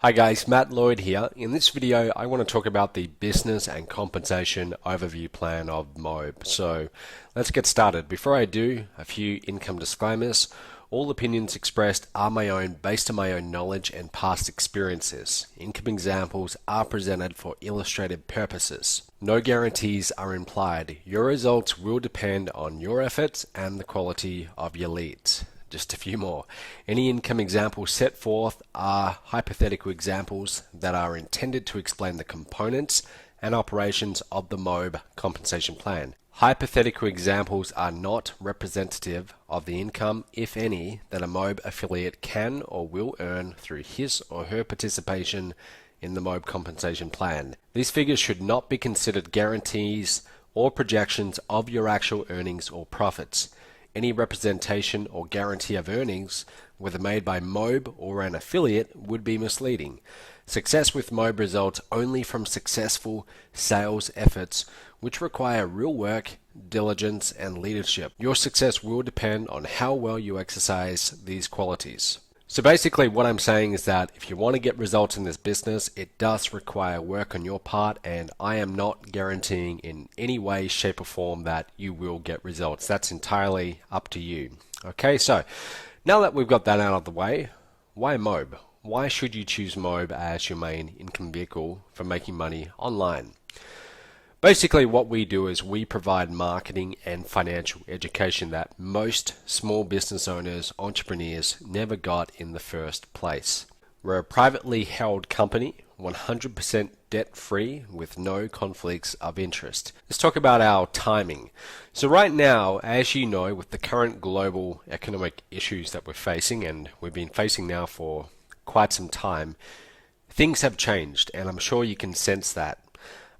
Hi guys, Matt Lloyd here. In this video, I want to talk about the business and compensation overview plan of Mobe. So let's get started. Before I do, a few income disclaimers. All opinions expressed are my own based on my own knowledge and past experiences. Income examples are presented for illustrative purposes. No guarantees are implied. Your results will depend on your efforts and the quality of your leads. Just a few more. Any income examples set forth are hypothetical examples that are intended to explain the components and operations of the Mobe compensation plan. Hypothetical examples are not representative of the income, if any, that a Mobe affiliate can or will earn through his or her participation in the Mobe compensation plan. These figures should not be considered guarantees or projections of your actual earnings or profits. Any representation or guarantee of earnings, whether made by Mobe or an affiliate, would be misleading. Success with Mobe results only from successful sales efforts, which require real work, diligence, and leadership. Your success will depend on how well you exercise these qualities. So basically what I'm saying is that if you want to get results in this business, it does require work on your part, and I am not guaranteeing in any way, shape or form that you will get results. That's entirely up to you. Okay, so now that we've got that out of the way, why Mobe? Why should you choose Mobe as your main income vehicle for making money online? Basically what we do is we provide marketing and financial education that most small business owners, entrepreneurs never got in the first place. We're a privately held company, 100% debt-free with no conflicts of interest. Let's talk about our timing. So right now, as you know, with the current global economic issues that we're facing, and we've been facing now for quite some time, things have changed, and I'm sure you can sense that.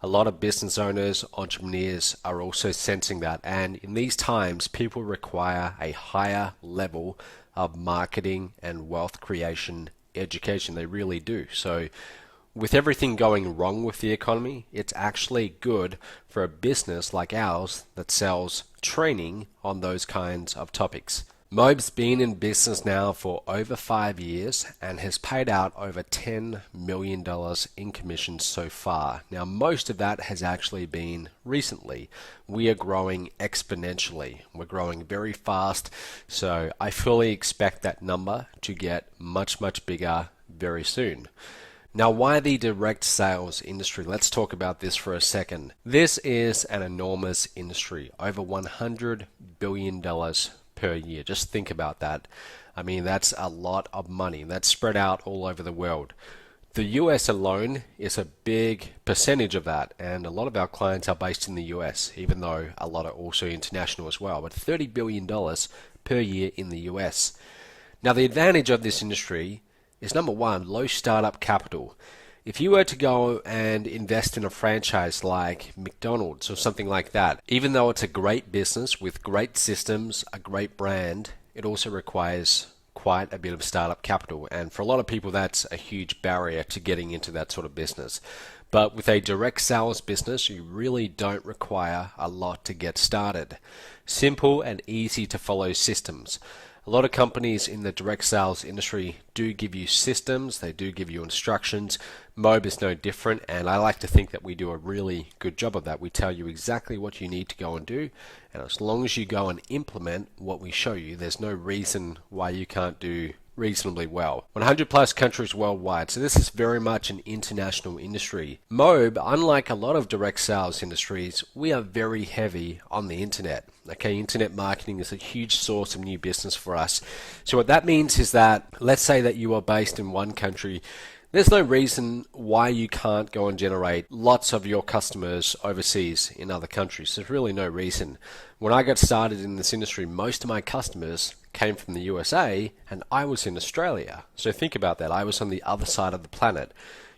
A lot of business owners, entrepreneurs are also sensing that, and in these times people require a higher level of marketing and wealth creation education. They really do. So with everything going wrong with the economy, it's actually good for a business like ours that sells training on those kinds of topics. Mobe's been in business now for over 5 years and has paid out over $10 million in commissions so far. Now, most of that has actually been recently. We are growing exponentially. We're growing very fast, so I fully expect that number to get much, much bigger very soon. Now, why the direct sales industry? Let's talk about this for a second. This is an enormous industry, over $100 billion per year. Just think about that. I mean, that's a lot of money. That's spread out all over the world. The US alone is a big percentage of that, and a lot of our clients are based in the US, even though a lot are also international as well. But $30 billion per year in the US. Now, the advantage of this industry is, number one, low startup capital. If you were to go and invest in a franchise like McDonald's or something like that, even though it's a great business with great systems, a great brand, it also requires quite a bit of startup capital. And for a lot of people, that's a huge barrier to getting into that sort of business. But with a direct sales business, you really don't require a lot to get started. Simple and easy to follow systems. A lot of companies in the direct sales industry do give you systems, they do give you instructions. Mobe is no different, and I like to think that we do a really good job of that. We tell you exactly what you need to go and do, and as long as you go and implement what we show you, there's no reason why you can't do reasonably well. 100 plus countries worldwide, so this is very much an international industry. Mobe, unlike a lot of direct sales industries, we are very heavy on the internet. Okay, internet marketing is a huge source of new business for us. So what that means is that, let's say that you are based in one country, there's no reason why you can't go and generate lots of your customers overseas in other countries. There's really no reason. When I got started in this industry, most of my customers came from the USA and I was in Australia. So think about that. I was on the other side of the planet.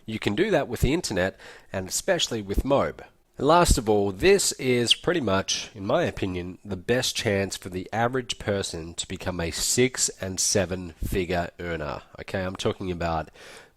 You can do that with the internet, and especially with Mobe. And last of all, this is pretty much, in my opinion, the best chance for the average person to become a 6 and 7 figure earner. Okay, I'm talking about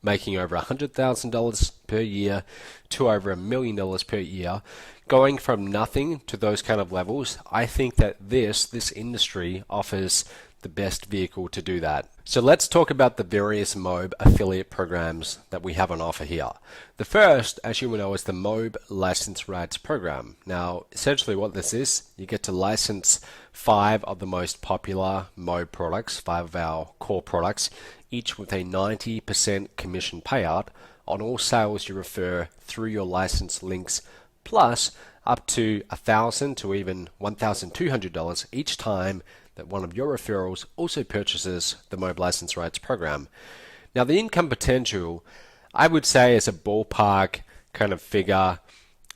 making over $100,000 per year to over $1 million per year. Going from nothing to those kind of levels, I think that this industry offers the best vehicle to do that. So let's talk about the various Mobe affiliate programs that we have on offer here. The first, as you will know, is the Mobe License Rights Program. Now, essentially what this is, you get to license 5 of the most popular Mobe products, 5 of our core products, each with a 90% commission payout on all sales you refer through your license links, plus up to $1,000 to even $1,200 each time that one of your referrals also purchases the Mobe License Rights Program. Now, the income potential, I would say, is a ballpark kind of figure,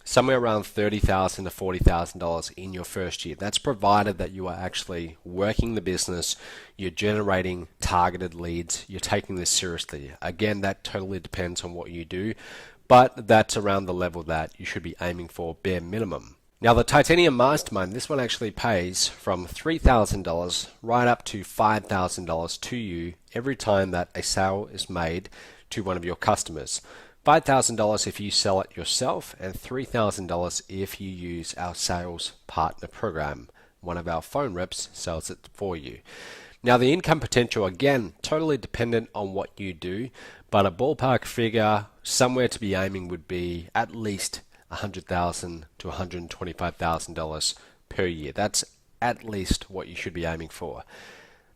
somewhere around $30,000 to $40,000 in your first year. That's provided that you are actually working the business, you're generating targeted leads, you're taking this seriously. Again, that totally depends on what you do, but that's around the level that you should be aiming for bare minimum. Now, the Titanium Mastermind, this one actually pays from $3,000 right up to $5,000 to you every time that a sale is made to one of your customers. $5,000 if you sell it yourself, and $3,000 if you use our sales partner program. One of our phone reps sells it for you. Now, the income potential, again, totally dependent on what you do, but a ballpark figure somewhere to be aiming would be at least $100,000 to $125,000 per year. That's at least what you should be aiming for.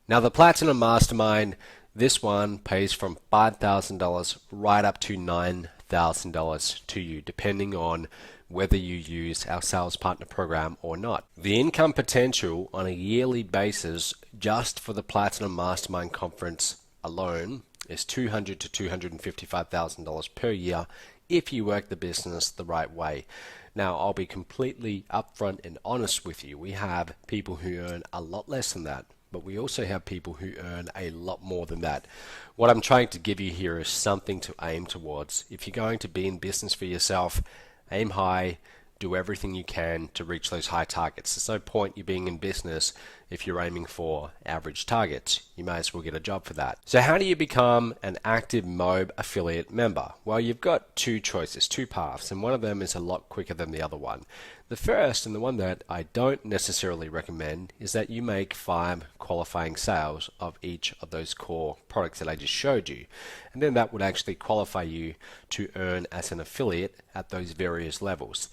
Now, the Platinum Mastermind, this one pays from $5,000 right up to $9,000 to you, depending on whether you use our sales partner program or not. The income potential on a yearly basis just for the Platinum Mastermind conference alone is $200,000 to $255,000 per year if you work the business the right way. Now, I'll be completely upfront and honest with you. We have people who earn a lot less than that, but we also have people who earn a lot more than that. What I'm trying to give you here is something to aim towards. If you're going to be in business for yourself, aim high, do everything you can to reach those high targets. There's no point you being in business if you're aiming for average targets. You may as well get a job for that. So how do you become an active Mobe affiliate member? Well, you've got two choices, two paths, and one of them is a lot quicker than the other one. The first, and the one that I don't necessarily recommend, is that you make 5 qualifying sales of each of those core products that I just showed you. And then that would actually qualify you to earn as an affiliate at those various levels.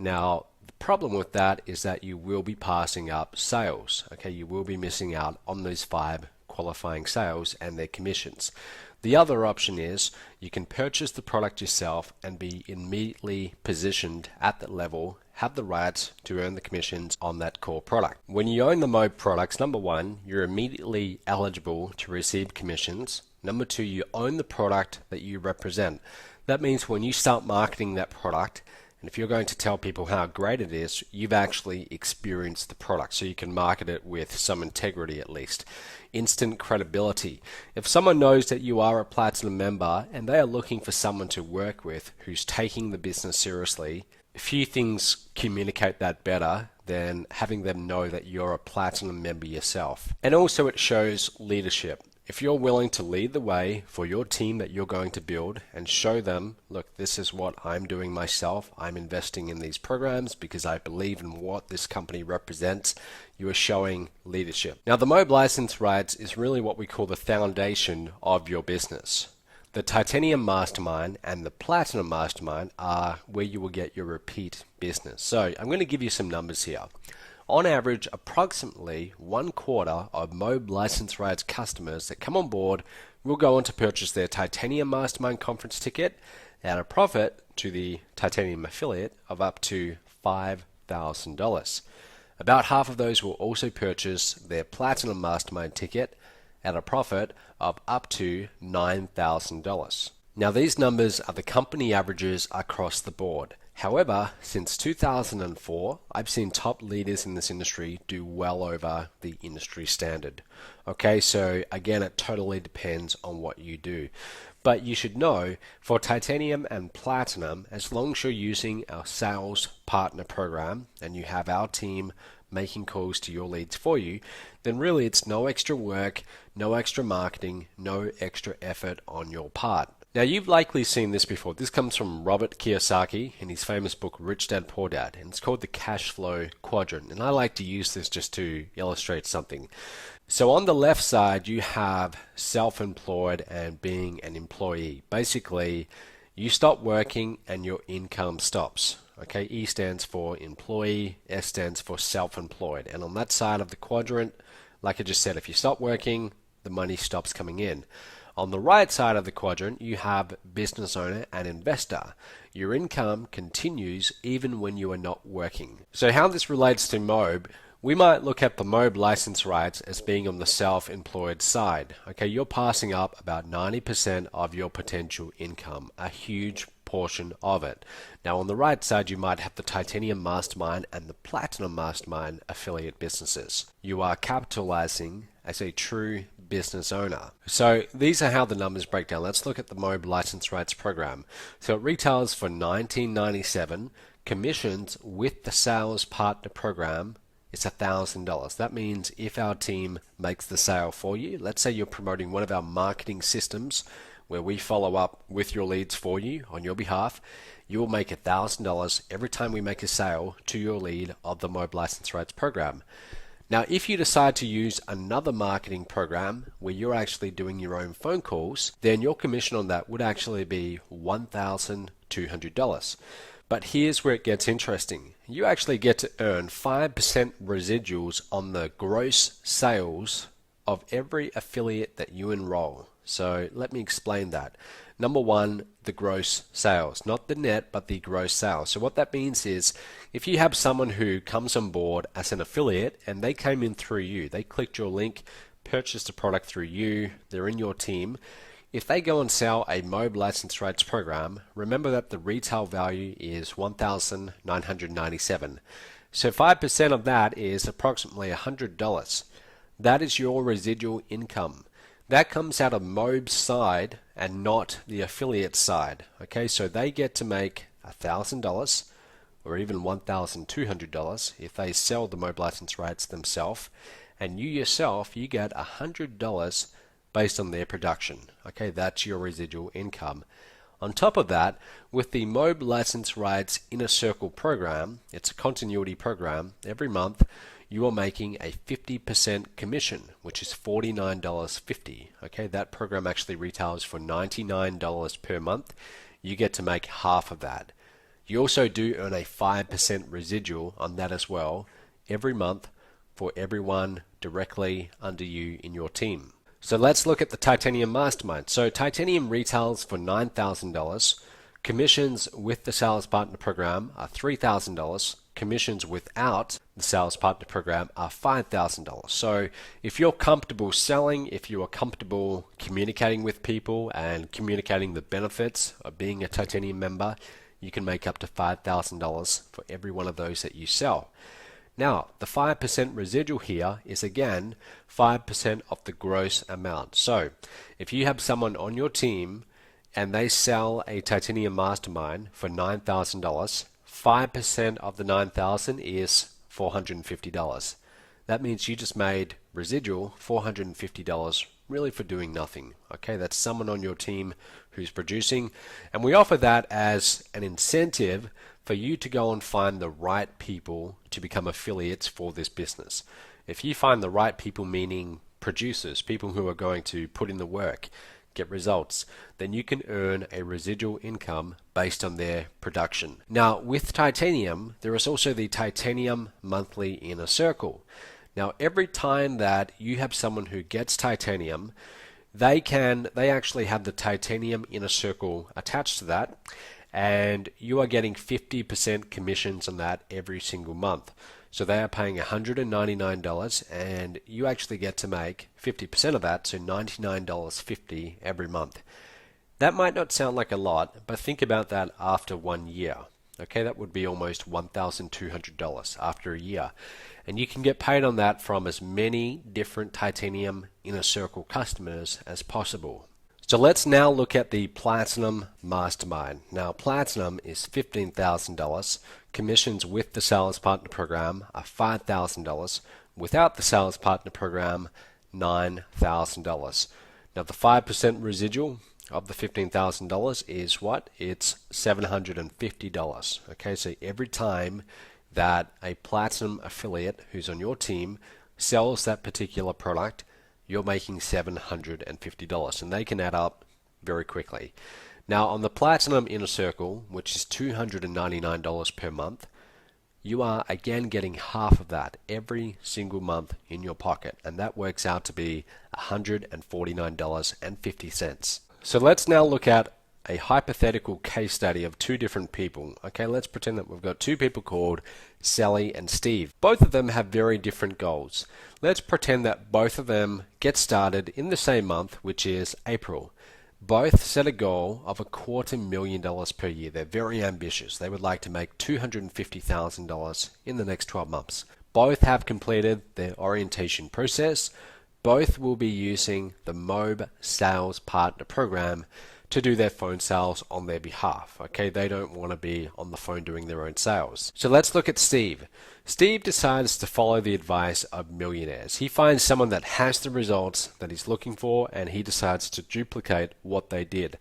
Now, the problem with that is that you will be passing up sales. Okay, you will be missing out on those 5 qualifying sales and their commissions. The other option is you can purchase the product yourself and be immediately positioned at that level, have the rights to earn the commissions on that core product. When you own the Mobe products, number 1, you're immediately eligible to receive commissions. Number 2, you own the product that you represent. That means when you start marketing that product, and if you're going to tell people how great it is, you've actually experienced the product, so you can market it with some integrity at least. Instant credibility. If someone knows that you are a Platinum member and they are looking for someone to work with who's taking the business seriously, few things communicate that better than having them know that you're a Platinum member yourself. And also it shows leadership. If you're willing to lead the way for your team that you're going to build and show them, look, this is what I'm doing myself. I'm investing in these programs because I believe in what this company represents. You are showing leadership. Now, the Mobe license rights is really what we call the foundation of your business. The Titanium Mastermind and the Platinum Mastermind are where you will get your repeat business. So I'm going to give you some numbers here. On average, approximately 1/4 of Mobe license rights customers that come on board will go on to purchase their Titanium Mastermind conference ticket at a profit to the Titanium affiliate of up to $5,000. About half of those will also purchase their Platinum Mastermind ticket at a profit of up to $9,000. Now, these numbers are the company averages across the board. However, since 2004, I've seen top leaders in this industry do well over the industry standard. Okay, so again, it totally depends on what you do. But you should know, for Titanium and Platinum, as long as you're using our sales partner program and you have our team making calls to your leads for you, then really it's no extra work, no extra marketing, no extra effort on your part. Now, you've likely seen this before. This comes from Robert Kiyosaki in his famous book, Rich Dad, Poor Dad, and it's called the cash flow quadrant. And I like to use this just to illustrate something. So on the left side, you have self-employed and being an employee. Basically, you stop working and your income stops. Okay, E stands for employee, S stands for self-employed. And on that side of the quadrant, like I just said, if you stop working, the money stops coming in. On the right side of the quadrant, you have business owner and investor. Your income continues even when you are not working. So how this relates to Mobe, we might look at the Mobe license rights as being on the self-employed side. Okay, you're passing up about 90% of your potential income, a huge portion of it. Now on the right side, you might have the Titanium Mastermind and the Platinum Mastermind affiliate businesses. You are capitalizing as a true business owner. So these are how the numbers break down. Let's look at the Mobe license rights program. So it retails for $19.97. Commissions with the sales partner program is $1,000. That means if our team makes the sale for you, let's say you're promoting one of our marketing systems where we follow up with your leads for you on your behalf, you will make $1,000 every time we make a sale to your lead of the Mobe license rights program. Now, if you decide to use another marketing program where you're actually doing your own phone calls, then your commission on that would actually be $1,200. But here's where it gets interesting. You actually get to earn 5% residuals on the gross sales of every affiliate that you enroll. So let me explain that. Number one, the gross sales, not the net, but the gross sales. So what that means is if you have someone who comes on board as an affiliate and they came in through you, they clicked your link, purchased a product through you, they're in your team. If they go and sell a Mobe license rights program, remember that the retail value is $1,997. So 5% of that is approximately $100. That is your residual income. That comes out of Mobe's side and not the affiliate side. Okay, so they get to make $1,000 or even $1,200 if they sell the Mobe license rights themselves, and you yourself, you get $100 based on their production. Okay, that's your residual income. On top of that, with the Mobe license rights inner circle program, it's a continuity program, every month you are making a 50% commission, which is $49.50. Okay, that program actually retails for $99 per month. You get to make half of that. You also do earn a 5% residual on that as well every month for everyone directly under you in your team. So let's look at the Titanium Mastermind. So Titanium retails for $9,000. Commissions with the sales partner program are $3,000. Commissions without the sales partner program are $5,000. So if you're comfortable selling, if you are comfortable communicating with people and communicating the benefits of being a Titanium member, you can make up to $5,000 for every one of those that you sell. Now, the 5% residual here is again 5% of the gross amount. So if you have someone on your team and they sell a Titanium Mastermind for $9,000, 5% of the $9,000 is $450. That means you just made residual $450 really for doing nothing. Okay, that's someone on your team who's producing, and we offer that as an incentive for you to go and find the right people to become affiliates for this business. If you find the right people, meaning producers, people who are going to put in the work, get results, then you can earn a residual income based on their production. Now, with Titanium, there is also the Titanium Monthly Inner Circle. Now, every time that you have someone who gets Titanium, they actually have the Titanium Inner Circle attached to that, and you are getting 50% commissions on that every single month. So they are paying $199, and you actually get to make 50% of that, so $99.50 every month. That might not sound like a lot, but think about that after 1 year. Okay, that would be almost $1,200 after a year. And you can get paid on that from as many different Titanium Inner Circle customers as possible. So let's now look at the Platinum Mastermind. Now, Platinum is $15,000. Commissions with the Sales Partner Program are $5,000. Without the Sales Partner Program, $9,000. Now, the 5% residual of the $15,000 is what? It's $750. Okay, so every time that a Platinum affiliate who's on your team sells that particular product, you're making $750, and they can add up very quickly. Now, on the Platinum Inner Circle, which is $299 per month, you are again getting half of that every single month in your pocket, and that works out to be $149.50. So let's now look at a hypothetical case study of two different people. Okay, let's pretend that we've got two people called Sally and Steve. Both of them have very different goals. Let's pretend that both of them get started in the same month, which is April. Both set a goal of $250,000 per year. They're very ambitious. They would like to make $250,000 in the next 12 months. Both have completed their orientation process. Both will be using the Mobe Sales Partner Program to do their phone sales on their behalf. Okay, they don't want to be on the phone doing their own sales. So let's look at Steve. Steve decides to follow the advice of millionaires. He finds someone that has the results that he's looking for, and he decides to duplicate what they did.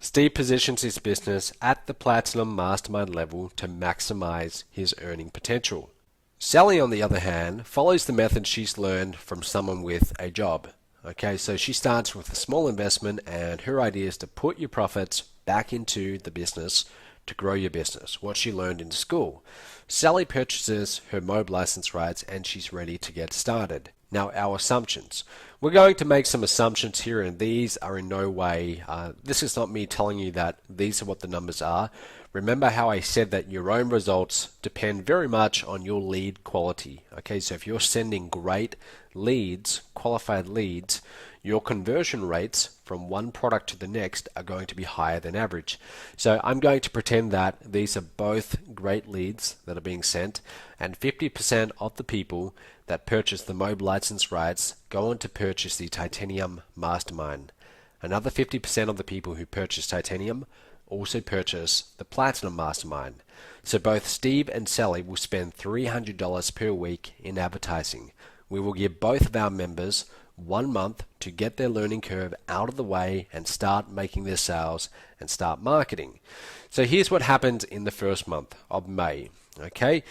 Steve positions his business at the Platinum Mastermind level to maximize his earning potential. Sally, on the other hand, follows the method she's learned from someone with a job. Okay, so she starts with a small investment, and her idea is to put your profits back into the business to grow your business, what she learned in school. Sally purchases her Mobe license rights, and she's ready to get started. Now, our assumptions. We're going to make some assumptions here, and these are in no way, this is not me telling you that these are what the numbers are. Remember how I said that your own results depend very much on your lead quality. Okay, so if you're sending great leads, qualified leads, your conversion rates from one product to the next are going to be higher than average. So I'm going to pretend that these are both great leads that are being sent, and 50% of the people that purchase the Mobe license rights go on to purchase the Titanium Mastermind. Another 50% of the people who purchase Titanium also purchase the Platinum Mastermind. So both Steve and Sally will spend $300 per week in advertising. We will give both of our members 1 month to get their learning curve out of the way and start making their sales and start marketing. So here's what happens in the first month of May. Okay,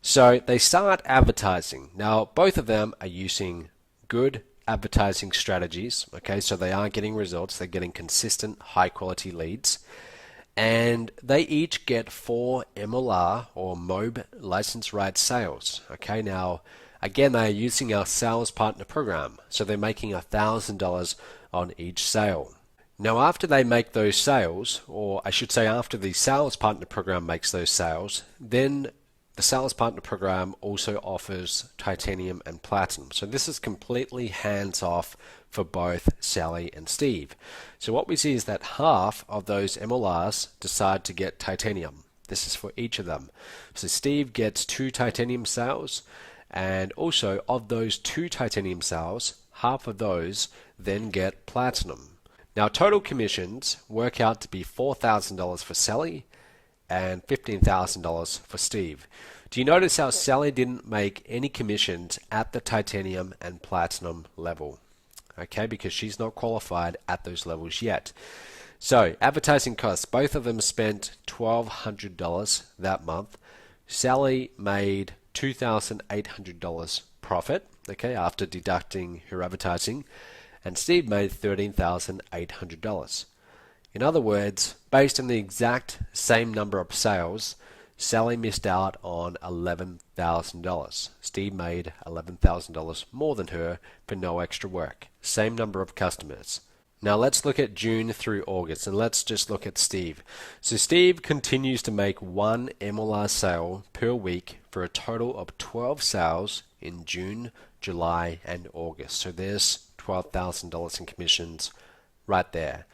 so they start advertising. Now, both of them are using good advertising strategies. Okay, so they are getting results. They're getting consistent, high quality leads. And they each get 4 MLR or Mobe license rights sales. Okay, now again, they are using our sales partner program, so they're making $1,000 on each sale. Now, after they make those sales, or I should say after the sales partner program makes those sales, then the sales partner program also offers Titanium and Platinum. So this is completely hands-off for both Sally and Steve. So what we see is that half of those MLRs decide to get Titanium. This is for each of them. So Steve gets 2 Titanium sales, and also of those 2 Titanium sales, half of those then get Platinum. Now, total commissions work out to be $4,000 for Sally and $15,000 for Steve. Do you notice how Sally didn't make any commissions at the Titanium and Platinum level? Okay, because she's not qualified at those levels yet. So, advertising costs, both of them spent $1,200 that month. Sally made $2,800 profit, okay, after deducting her advertising, and Steve made $13,800. In other words, based on the exact same number of sales, Sally missed out on $11,000. Steve made $11,000 more than her for no extra work. Same number of customers. Now let's look at June through August, and let's just look at Steve. So Steve continues to make 1 MLR sale per week for a total of 12 sales in June, July, and August. So there's $12,000 in commissions right there.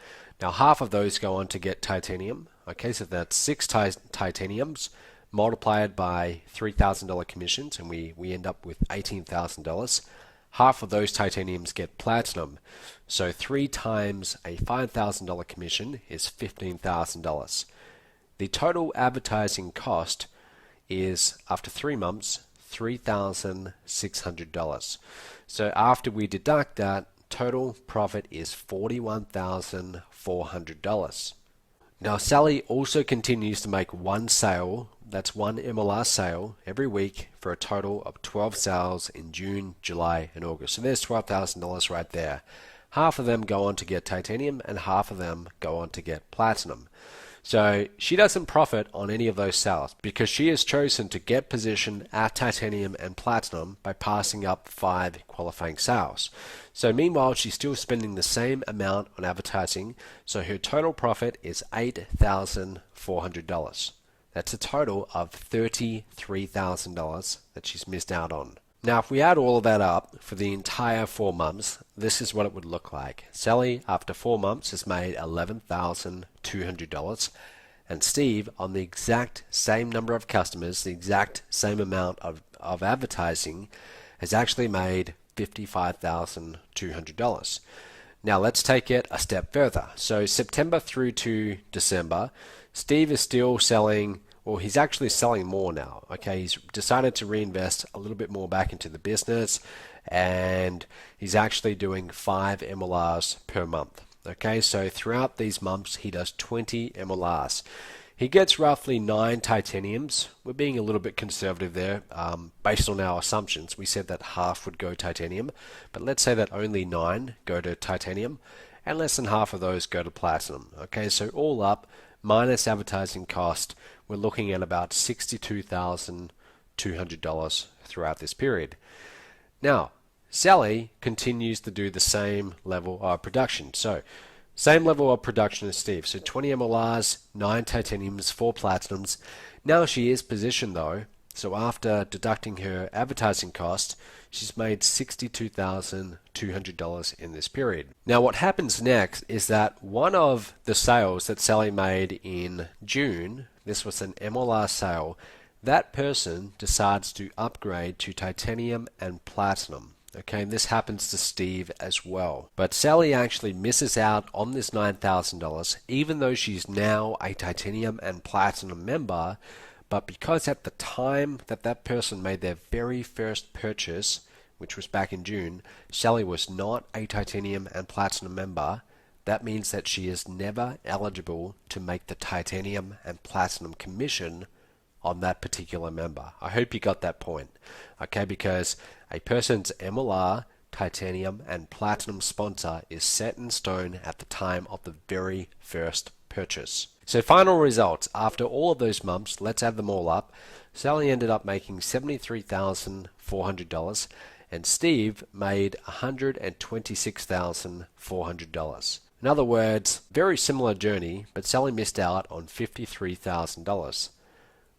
Now half of those go on to get Titanium. Okay, so that's 6 Titaniums multiplied by $3,000 commissions, and we end up with $18,000. Half of those Titaniums get Platinum. So 3 times a $5,000 commission is $15,000. The total advertising cost is, after 3 months, $3,600. So after we deduct that, total profit is $41,400. Now Sally also continues to make 1 sale that's one MLR sale every week for a total of 12 sales in June, July, and August. So there's $12,000 right there. Half of them go on to get titanium and half of them go on to get platinum. So she doesn't profit on any of those sales because she has chosen to get position at titanium and platinum by passing up 5 qualifying sales. So meanwhile, she's still spending the same amount on advertising, so her total profit is $8,400. That's a total of $33,000 that she's missed out on. Now, if we add all of that up for the entire 4 months, this is what it would look like. Sally, after 4 months, has made $11,200, and Steve, on the exact same number of customers, the exact same amount of advertising, has actually made $55,200. Now, let's take it a step further. So September through to December, Steve is still selling. Well, he's actually selling more now. Okay, he's decided to reinvest a little bit more back into the business, and he's actually doing 5 MLRs per month. Okay, so throughout these months, he does 20 MLRs. He gets roughly 9 titaniums. We're being a little bit conservative there. Based on our assumptions, we said that half would go titanium, but let's say that only 9 go to titanium, and less than half of those go to platinum. Okay, so all up, minus advertising cost, we're looking at about $62,200 throughout this period. Now, Sally continues to do the same level of production. So, same level of production as Steve. So 20 MLRs, 9 titaniums, 4 platinums. Now she is positioned though. So after deducting her advertising cost, she's made $62,200 in this period. Now what happens next is that one of the sales that Sally made in June, this was an MLR sale, that person decides to upgrade to titanium and platinum. Okay, and this happens to Steve as well. But Sally actually misses out on this $9,000, even though she's now a titanium and platinum member. But because at the time that that person made their very first purchase, which was back in June, Sally was not a titanium and platinum member, that means that she is never eligible to make the titanium and platinum commission on that particular member. I hope you got that point. Okay, because a person's MLR, titanium, and platinum sponsor is set in stone at the time of the very first purchase. So final results, after all of those months, let's add them all up. Sally ended up making $73,400 and Steve made $126,400. In other words, very similar journey, but Sally missed out on $53,000.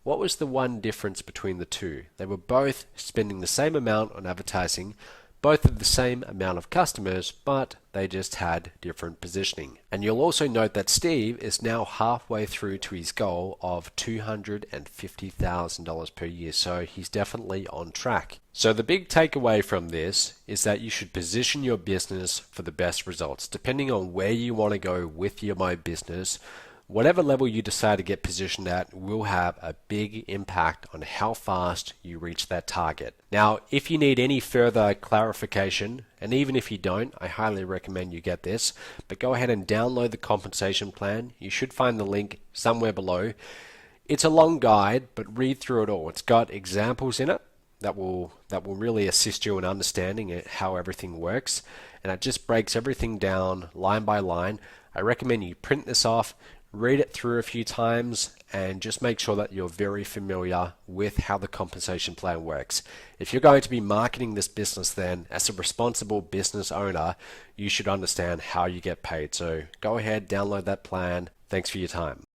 What was the one difference between the two? They were both spending the same amount on advertising, both of the same amount of customers, but they just had different positioning. And you'll also note that Steve is now halfway through to his goal of $250,000 per year, so he's definitely on track. So the big takeaway from this is that you should position your business for the best results. Depending on where you want to go with your Mobe business, whatever level you decide to get positioned at will have a big impact on how fast you reach that target. Now, if you need any further clarification, and even if you don't, I highly recommend you get this, but go ahead and download the compensation plan. You should find the link somewhere below. It's a long guide, but read through it all. It's got examples in it that will really assist you in understanding how everything works, and it just breaks everything down line by line. I recommend you print this off, read it through a few times, and just make sure that you're very familiar with how the compensation plan works. If you're going to be marketing this business, then as a responsible business owner, you should understand how you get paid. So go ahead, download that plan. Thanks for your time.